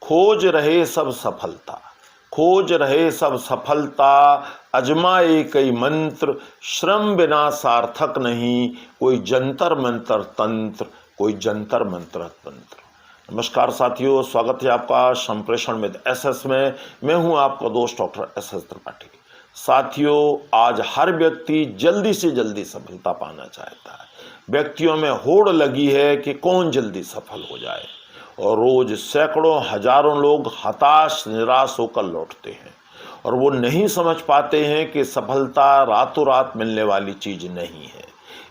खोज रहे सब सफलता, खोज रहे सब सफलता, अजमाए कई मंत्र, श्रम बिना सार्थक नहीं, कोई जंतर मंत्र तंत्र, कोई जंतर मंत्र तंत्र। नमस्कार साथियों, स्वागत है आपका संप्रेषण विद एसएस में। मैं हूं आपका दोस्त डॉक्टर एसएस त्रिपाठी। साथियों, आज हर व्यक्ति जल्दी से जल्दी सफलता पाना चाहता है। व्यक्तियों में होड़ लगी है कि कौन जल्दी सफल हो जाए, और रोज सैकड़ों हजारों लोग हताश निराश होकर लौटते हैं, और वो नहीं समझ पाते हैं कि सफलता रातों रात मिलने वाली चीज नहीं है।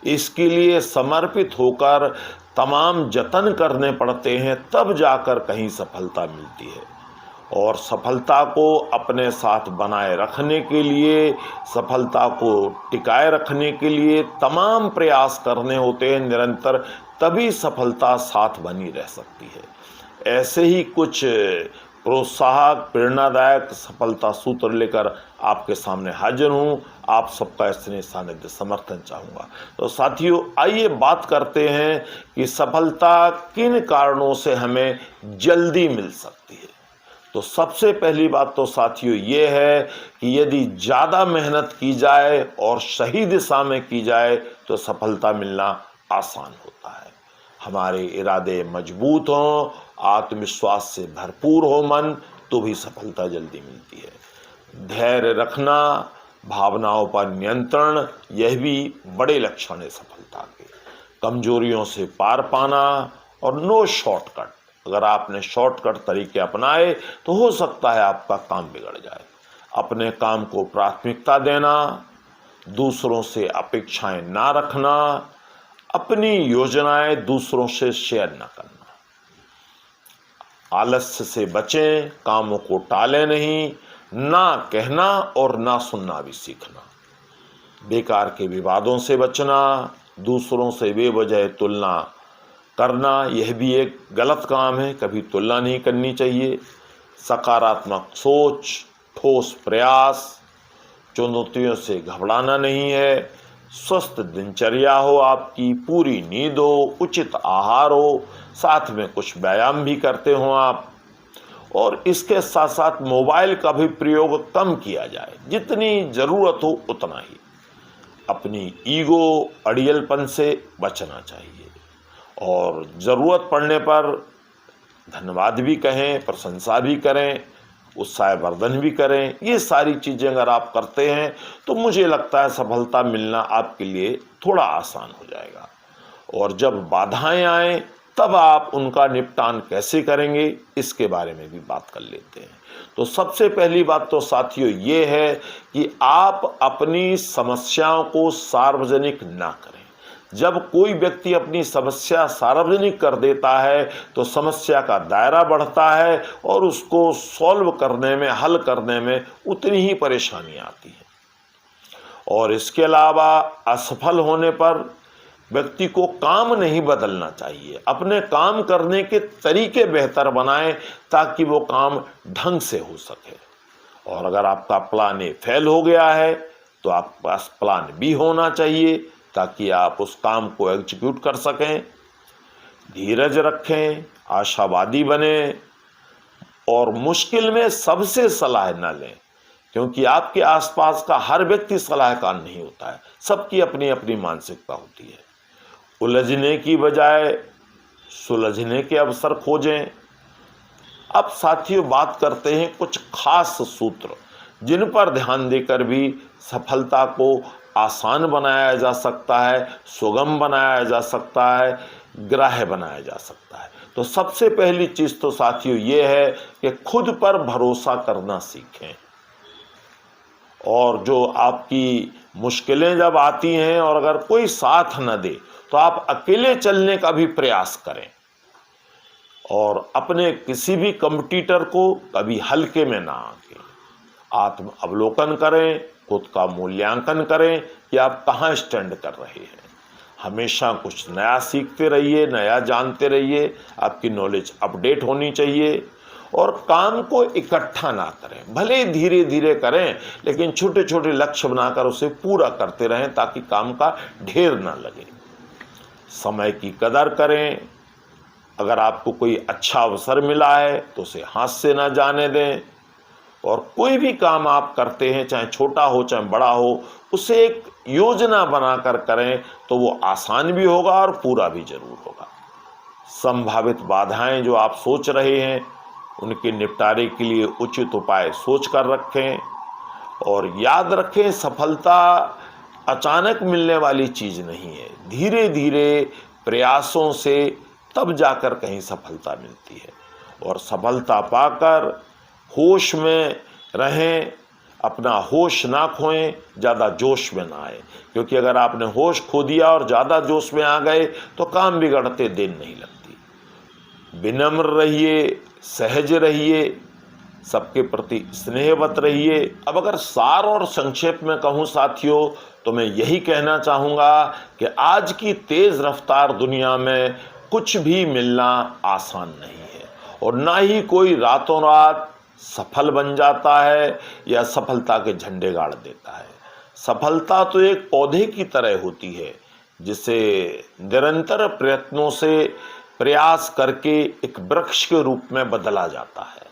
इसके लिए समर्पित होकर तमाम जतन करने पड़ते हैं, तब जाकर कहीं सफलता मिलती है। और सफलता को अपने साथ बनाए रखने के लिए, सफलता को टिकाए रखने के लिए तमाम प्रयास करने होते हैं निरंतर, तभी सफलता साथ बनी रह सकती है। ऐसे ही कुछ प्रोत्साहक, प्रेरणादायक सफलता सूत्र लेकर आपके सामने हाजिर हूँ। आप सबका स्नेह सानिध्य समर्थन चाहूँगा। तो साथियों, आइए बात करते हैं कि सफलता किन कारणों से हमें जल्दी मिल सकती है। तो सबसे पहली बात तो साथियों ये है कि यदि ज़्यादा मेहनत की जाए और सही दिशा में की जाए तो सफलता मिलना आसान होता है। हमारे इरादे मजबूत हों, आत्मविश्वास से भरपूर हो मन, तो भी सफलता जल्दी मिलती है। धैर्य रखना, भावनाओं पर नियंत्रण, यह भी बड़े लक्षण है सफलता के। कमजोरियों से पार पाना, और नो शॉर्टकट। अगर आपने शॉर्टकट तरीके अपनाए तो हो सकता है आपका काम बिगड़ जाए। अपने काम को प्राथमिकता देना, दूसरों से अपेक्षाएं ना रखना, अपनी योजनाएं दूसरों से शेयर न करना, आलस्य से बचें, कामों को टालें नहीं, ना कहना और ना सुनना भी सीखना, बेकार के विवादों से बचना, दूसरों से बेवजह तुलना करना, यह भी एक गलत काम है, कभी तुलना नहीं करनी चाहिए। सकारात्मक सोच, ठोस प्रयास, चुनौतियों से घबराना नहीं है, स्वस्थ दिनचर्या हो आपकी, पूरी नींद हो, उचित आहार हो, साथ में कुछ व्यायाम भी करते हो आप, और इसके साथ साथ मोबाइल का भी प्रयोग कम किया जाए, जितनी ज़रूरत हो उतना ही। अपनी ईगो, अड़ियलपन से बचना चाहिए, और ज़रूरत पड़ने पर धन्यवाद भी कहें, प्रशंसा भी करें, उत्साहवर्धन भी करें। ये सारी चीज़ें अगर आप करते हैं तो मुझे लगता है सफलता मिलना आपके लिए थोड़ा आसान हो जाएगा। और जब बाधाएं आएँ तब आप उनका निपटान कैसे करेंगे, इसके बारे में भी बात कर लेते हैं। तो सबसे पहली बात तो साथियों ये है कि आप अपनी समस्याओं को सार्वजनिक ना करें। जब कोई व्यक्ति अपनी समस्या सार्वजनिक कर देता है तो समस्या का दायरा बढ़ता है, और उसको सॉल्व करने में, हल करने में उतनी ही परेशानी आती है। और इसके अलावा असफल होने पर व्यक्ति को काम नहीं बदलना चाहिए, अपने काम करने के तरीके बेहतर बनाएं ताकि वो काम ढंग से हो सके। और अगर आपका प्लान ए फेल हो गया है तो आपके पास प्लान बी होना चाहिए, ताकि आप उस काम को एग्जीक्यूट कर सकें। धीरज रखें, आशावादी बने, और मुश्किल में सबसे सलाह न लें, क्योंकि आपके आसपास का हर व्यक्ति सलाहकार नहीं होता है, सबकी अपनी अपनी मानसिकता होती है। उलझने की बजाय सुलझने के अवसर खोजें। अब साथियों, बात करते हैं कुछ खास सूत्र जिन पर ध्यान देकर भी सफलता को आसान बनाया जा सकता है, सुगम बनाया जा सकता है, ग्राह्य बनाया जा सकता है। तो सबसे पहली चीज तो साथियों ये है कि खुद पर भरोसा करना सीखें। और जो आपकी मुश्किलें जब आती हैं और अगर कोई साथ न दे तो आप अकेले चलने का भी प्रयास करें, और अपने किसी भी कॉम्पिटिटर को कभी हल्के में ना आके आत्म अवलोकन करें, खुद का मूल्यांकन करें कि आप कहाँ स्टैंड कर रहे हैं। हमेशा कुछ नया सीखते रहिए, नया जानते रहिए, आपकी नॉलेज अपडेट होनी चाहिए। और काम को इकट्ठा ना करें, भले धीरे धीरे करें, लेकिन छोटे छोटे लक्ष्य बनाकर उसे पूरा करते रहें ताकि काम का ढेर ना लगे। समय की कदर करें, अगर आपको कोई अच्छा अवसर मिला है तो उसे हाथ से ना जाने दें, और कोई भी काम आप करते हैं, चाहे छोटा हो चाहे बड़ा हो, उसे एक योजना बनाकर करें तो वो आसान भी होगा और पूरा भी जरूर होगा। संभावित बाधाएं जो आप सोच रहे हैं, उनके निपटारे के लिए उचित उपाय सोच कर रखें, और याद रखें, सफलता अचानक मिलने वाली चीज नहीं है। धीरे धीरे प्रयासों से तब जाकर कहीं सफलता मिलती है। और सफलता पाकर होश में रहें, अपना होश ना खोएं, ज़्यादा जोश में ना आए, क्योंकि अगर आपने होश खो दिया और ज़्यादा जोश में आ गए तो काम बिगड़ते देर नहीं लगती। विनम्र रहिए, सहज रहिए, सबके प्रति स्नेहवत रहिए। अब अगर सार और संक्षेप में कहूँ साथियों, तो मैं यही कहना चाहूँगा कि आज की तेज़ रफ्तार दुनिया में कुछ भी मिलना आसान नहीं है, और ना ही कोई रातों रात सफल बन जाता है या सफलता के झंडे गाड़ देता है। सफलता तो एक पौधे की तरह होती है, जिसे निरंतर प्रयत्नों से प्रयास करके एक वृक्ष के रूप में बदला जाता है।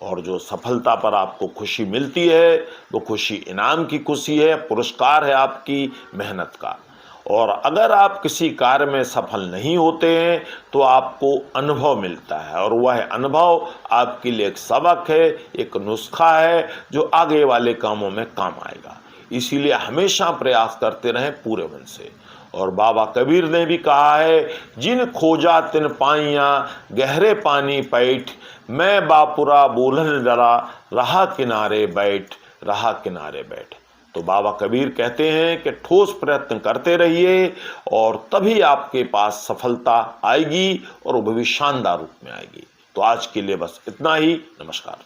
और जो सफलता पर आपको खुशी मिलती है, वो खुशी इनाम की खुशी है, पुरस्कार है आपकी मेहनत का। और अगर आप किसी कार्य में सफल नहीं होते हैं तो आपको अनुभव मिलता है, और वह अनुभव आपके लिए एक सबक है, एक नुस्खा है जो आगे वाले कामों में काम आएगा। इसीलिए हमेशा प्रयास करते रहें पूरे मन से। और बाबा कबीर ने भी कहा है, जिन खोजा तिन पाइया गहरे पानी पैठ, मैं बापुरा बोलन डरा रहा किनारे बैठ, रहा किनारे बैठ। तो बाबा कबीर कहते हैं कि ठोस प्रयत्न करते रहिए, और तभी आपके पास सफलता आएगी, और वो भी शानदार रूप में आएगी। तो आज के लिए बस इतना ही। नमस्कार।